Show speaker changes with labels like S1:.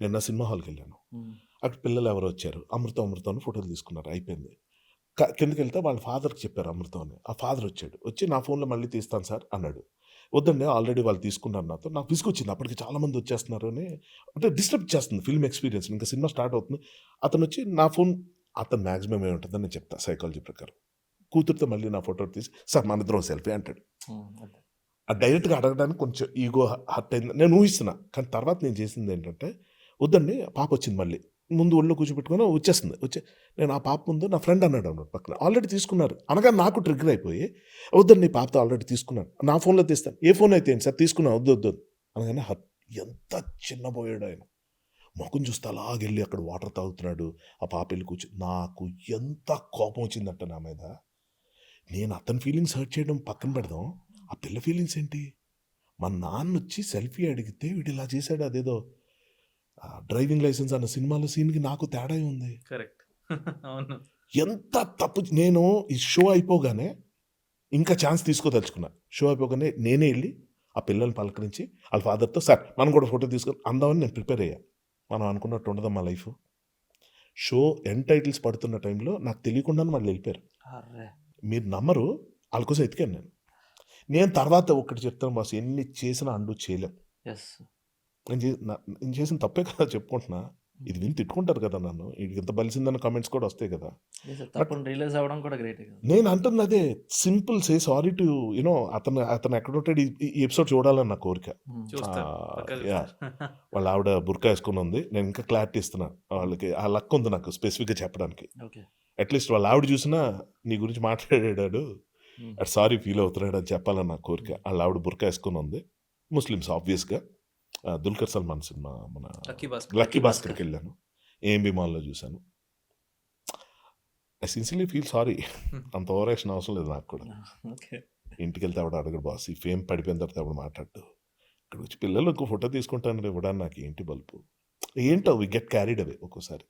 S1: నిన్న సినిమా హాల్‌కి వెళ్ళాను.
S2: హ్మ్.
S1: అక్కడ పిల్లలు ఎవరో వచ్చారు. అమృతం, అమృతం అని ఫోటోలు తీసుకున్నారు. అయిపోయింది. కిందకెళ్తే వాళ్ళ ఫాదర్‌కి చెప్పారు అమృతం అని. ఆ ఫాదర్ వచ్చాడు. వచ్చి నా ఫోన్‌లో మళ్ళీ తీస్తాను సార్ అన్నాడు. వద్దండి ఆల్రెడీ వాళ్ళు తీసుకున్నారు నాతో. నాకు విసుగొచ్చింది. అప్పటికి చాలా మంది వచ్చేస్తున్నారు అని. అంటే డిస్టర్బ్ చేస్తుంది ఫిల్మ్ ఎక్స్‌పీరియన్స్. ఇంకా సినిమా స్టార్ట్ అవుతుంది. అతనొచ్చి నా ఫోన్ అతను మాక్సిమం ఏముంటుందని నేను చెప్తా సైకాలజీ ప్రకారం. కూతురితో మళ్ళీ నా ఫోటో తీసి సార్ మనిద్దరం సెల్ఫీ అంటాడు.
S2: అదే.
S1: డైరెక్ట్‌గా అడగడానికి కొంచెం ఈగో హర్ట్ అయింది. నేను ఊహిస్తున్నా. కానీ తర్వాత నేను చేసిందేంటంటే, వద్దండి పాపొచ్చింది మళ్ళీ. ముందు ఒళ్ళో కూర్చోబెట్టుకొని వచ్చేస్తుంది. నేను ఆ పాప ముందు నా ఫ్రెండ్ అన్నాడన్నమాట పక్కన. ఆల్రెడీ తీసుకున్నారు. అనగానే నాకు ట్రిగ్గర్ అయిపోయి, వద్దండి పాపతో ఆల్రెడీ తీసుకున్నాను. నా ఫోన్‌లో తీస్తాను. ఏ ఫోన్ అయితే ఏంటి సార్ తీసుకున్నా వద్దు వద్దు అనగానే ఎంత చిన్నబోయాడో ఆయన. మొఖం చూస్తే అలాగెళ్ళి అక్కడ వాటర్ తాగుతున్నాడు. ఆ పాప ఎళ్లి నాకు ఎంత కోపం వచ్చిందంటే నా మీద. నేను అతని ఫీలింగ్స్ హర్ట్ చేయడం పక్కన పెడదాం. ఆ పిల్ల ఫీలింగ్స్ ఏంటి? మా నాన్నొచ్చి సెల్ఫీ అడిగితే వీడిలా చేసాడు అదేదో 'డ్రైవింగ్ లైసెన్స్' అన్న సినిమాలో సీన్‌కి నాకు తేడా ఉంది.
S2: కరెక్ట్. అవును.
S1: ఎంత తప్పు నేను ఈ షో అయిపోగానే ఇంకా ఛాన్స్ తీసుకోదలుచుకున్నా. షో అయిపోగానే నేనే ఎళ్లి ఆ పిల్లల్ని పలకరించి ఆళ్ళ ఫాదర్‌తో సార్ మనం కూడా ఫోటో తీసుకొని అందామని నేను ప్రిపేర్ అయ్యా. మనం అనుకున్నట్టు ఉండదమ్మా లైఫు. షో ఎండ్ టైటిల్స్ పడుతున్న టైంలో నాకు తెలియకుండానే వాళ్ళెళ్ళిపోయారు.
S2: అర్రె!
S1: మీరు నమ్మరు ఆళ్ళ కోసం ఎతికాను నేను. నేను తర్వాత ఒకటి చెప్తాను బాస్ ఎన్ని చేసినా అండూ చేయలేం.
S2: యెస్.
S1: నేను చేసిన తప్పే కదా చెప్పుకుంటున్నా.
S2: హ్మ్.
S1: ఇది విని తిట్టుకుంటారు కదా నన్ను. ఈడికింత బలిసిందన్న కామెంట్స్ కూడా వస్తాయి కదా!
S2: యెస్.
S1: బట్
S2: తప్పని రియలైజ్ అవ్వడం కూడా గ్రేటే కదా!
S1: నేను అంటుందదే. సింపుల్ సే సారీ టు అతను ఎక్కడుంటాడు ఈ ఎపిసోడ్ చూడాలని నా కోరిక.
S2: హ్మ్.
S3: చూస్తారు. పక్కా
S1: యాహ్!
S3: చూస్తారు.
S1: వాళ్ళ ఆవిడ బుర్కా ఏసుకొనుంది. నేను ఇంకా క్లారిటీ ఇస్తున్నా. వాళ్ళకి ఆ లక్ ఉంది నాకు స్పెసిఫిక్‌గా చెప్పడానికి.
S2: ఓకే.
S1: అట్‌లీస్ట్ వాళ్ళ ఆవిడ చూసినా నీ గురించి మాట్లాడాడు.
S2: హ్మ్.
S1: సారీ ఫీల్ అవుతున్నాడు అని చెప్పాలని నా కోరిక.
S2: హ్మ్.
S1: ఆళ్ళ ఆవిడ బుర్కా ఏసుకొనుంది. ముస్లిమ్స్ ఆబ్వియస్‌గా. 'దుల్కర్ సల్మాన్' సినిమా మన
S3: 'లక్కీ భాస్కర్'.
S1: 'లక్కీ
S2: 'లక్కీ భాస్కర్.'
S1: భాస్కర్‌కెళ్ళాను. ఏఎంబీ మాల్‌లో చూసాను. I sincerely feel sorry. అంత ఓవర్ యాక్షన్ అవసరం లేదు నాకు కూడా.
S2: ఓకే.
S1: ఇంటికెళ్తే ఎవడు అడగడు బాస్. ఈ ఫేమ్ పడిపోయిన తర్వాత ఎవడు మాట్లాడడు. ఇక్కడొచ్చి పిల్లలు ఇంకో ఫోటో తీసుకుంటాను ఇవ్వడానికి నాకేంటి బలుపు. ఏంటో వి గెట్ క్యారీడ్ అవే ఒక్కోసారి.